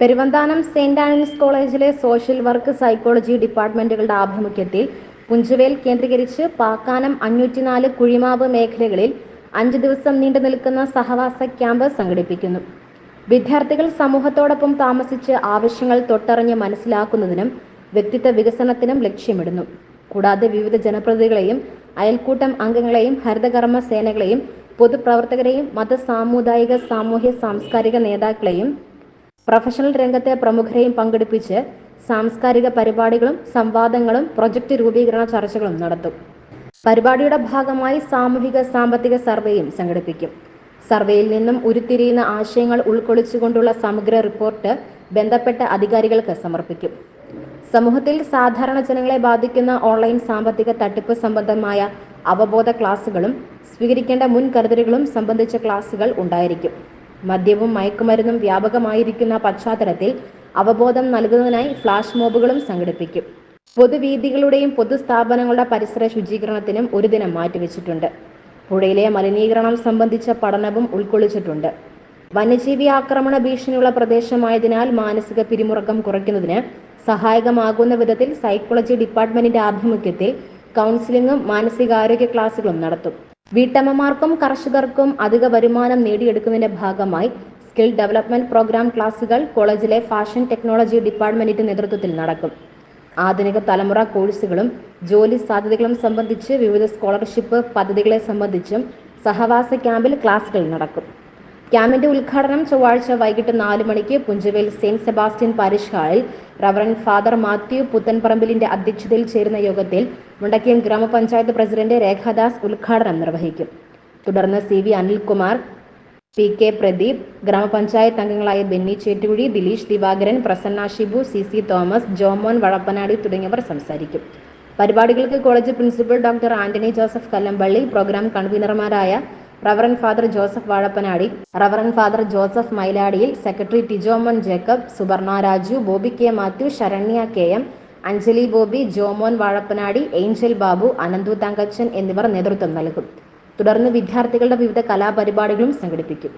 Peruvanthanam saint Antony's കോളേജിലെ social work psychology ഡിപ്പാർട്ട്മെന്റുകളുടെ ആഭിമുഖ്യത്തിൽ പുഞ്ചവേൽ കേന്ദ്രീകരിച്ച് പാക്കാനം 504 കുഴിമാവ് മേഖലകളിൽ 5 ദിവസം നീണ്ടു നിൽക്കുന്ന സഹവാസ ക്യാമ്പ് സംഘടിപ്പിക്കുന്നു. വിദ്യാർത്ഥികൾ സമൂഹത്തോടൊപ്പം താമസിച്ച് ആവശ്യങ്ങൾ തൊട്ടറിഞ്ഞ് മനസ്സിലാക്കുന്നതിനും വ്യക്തിത്വ വികസനത്തിനും ലക്ഷ്യമിടുന്നു. കൂടാതെ വിവിധ ജനപ്രതിനിധികളെയും അയൽക്കൂട്ടം അംഗങ്ങളെയും ഹരിതകർമ്മ സേനകളെയും പൊതുപ്രവർത്തകരെയും സാമുദായിക സാമൂഹ്യ സാംസ്കാരിക നേതാക്കളെയും പ്രൊഫഷണൽ രംഗത്തെ പ്രമുഖരെയും പങ്കെടുപ്പിച്ച് സാംസ്കാരിക പരിപാടികളും സംവാദങ്ങളും പ്രൊജക്ട് രൂപീകരണ ചർച്ചകളും നടത്തും. പരിപാടിയുടെ ഭാഗമായി സാമൂഹിക സാമ്പത്തിക സർവേയും സംഘടിപ്പിക്കും. സർവേയിൽ നിന്നും ഉരുത്തിരിയുന്ന ആശയങ്ങൾ ഉൾക്കൊള്ളിച്ചുകൊണ്ടുള്ള സമഗ്ര റിപ്പോർട്ട് ബന്ധപ്പെട്ട അധികാരികൾക്ക് സമർപ്പിക്കും. സമൂഹത്തിൽ സാധാരണ ജനങ്ങളെ ബാധിക്കുന്ന ഓൺലൈൻ സാമ്പത്തിക തട്ടിപ്പ് സംബന്ധമായ അവബോധ ക്ലാസുകളും സ്വീകരിക്കേണ്ട മുൻകരുതലുകളും സംബന്ധിച്ച ക്ലാസുകൾ ഉണ്ടായിരിക്കും. മദ്യവും മയക്കുമരുന്നും വ്യാപകമായിരിക്കുന്ന പശ്ചാത്തലത്തിൽ അവബോധം നൽകുന്നതിനായി ഫ്ലാഷ് മോബുകളും സംഘടിപ്പിക്കും. പൊതുവീഥികളുടെയും പൊതുസ്ഥാപനങ്ങളുടെ പരിസര ശുചീകരണത്തിനും ഒരു ദിനം മാറ്റിവെച്ചിട്ടുണ്ട്. പുഴയിലെ മലിനീകരണം സംബന്ധിച്ച പഠനവും ഉൾക്കൊള്ളിച്ചിട്ടുണ്ട്. വന്യജീവി ആക്രമണ ഭീഷണിയുള്ള പ്രദേശമായതിനാൽ മാനസിക പിരിമുറുക്കം കുറയ്ക്കുന്നതിന് സഹായകമാകുന്ന വിധത്തിൽ സൈക്കോളജി ഡിപ്പാർട്ട്മെന്റിന്റെ ആഭിമുഖ്യത്തിൽ കൗൺസിലിംഗും മാനസികാരോഗ്യ ക്ലാസുകളും നടത്തും. വീട്ടമ്മമാർക്കും കർഷകർക്കും അധിക വരുമാനം നേടിയെടുക്കുന്നതിന്റെ ഭാഗമായി സ്കിൽ ഡെവലപ്മെന്റ് പ്രോഗ്രാം ക്ലാസുകൾ കോളേജിലെ ഫാഷൻ ടെക്നോളജി ഡിപ്പാർട്ട്മെന്റിന്റെ നേതൃത്വത്തിൽ നടക്കും. ആധുനിക തലമുറ കോഴ്സുകളും ജോലി സാധ്യതകളും സംബന്ധിച്ച് വിവിധ സ്കോളർഷിപ്പ് പദ്ധതികളെ സംബന്ധിച്ചും സഹവാസ ക്യാമ്പിൽ ക്ലാസുകൾ നടക്കും. ക്യാമ്പിന്റെ ഉദ്ഘാടനം ചൊവ്വാഴ്ച വൈകിട്ട് 4 മണിക്ക് പുഞ്ചവേൽ സെന്റ് സെബാസ്റ്റ്യൻ പാരിഷ് ഹാളിൽ റവറന്റ് ഫാദർ മാത്യു പുത്തൻപറമ്പിലിന്റെ അധ്യക്ഷതയിൽ ചേരുന്ന യോഗത്തിൽ മുണ്ടക്കയം ഗ്രാമപഞ്ചായത്ത് പ്രസിഡന്റ് രേഖാദാസ് ഉദ്ഘാടനം നിർവഹിക്കും. തുടർന്ന് CV അനിൽകുമാർ, PK പ്രദീപ്, ഗ്രാമപഞ്ചായത്ത് അംഗങ്ങളായ Benny Chettukuzhi, Dileesh Divakaran, Prasanna Shibu, CC Thomas, Jomon Vazhappanadi തുടങ്ങിയവർ സംസാരിക്കും. പരിപാടികൾക്ക് college principal doctor Antony Joseph Kallampally, program കൺവീനർമാരായ reverend father Joseph Vazhappanadi, reverend father Joseph മൈലാടിയിൽ, secretary Tijomon Jacob, Subarna Raju, Bobby K Mathew, Saranya KM, Anjali Bobby, Jomon Vazhappanadi, Angel Babu, Ananthu Thankachan എന്നിവർ നേതൃത്വം നൽകും. തുടർന്ന് വിദ്യാർത്ഥികളുടെ വിവിധ കലാപരിപാടികളും സംഘടിപ്പിക്കും.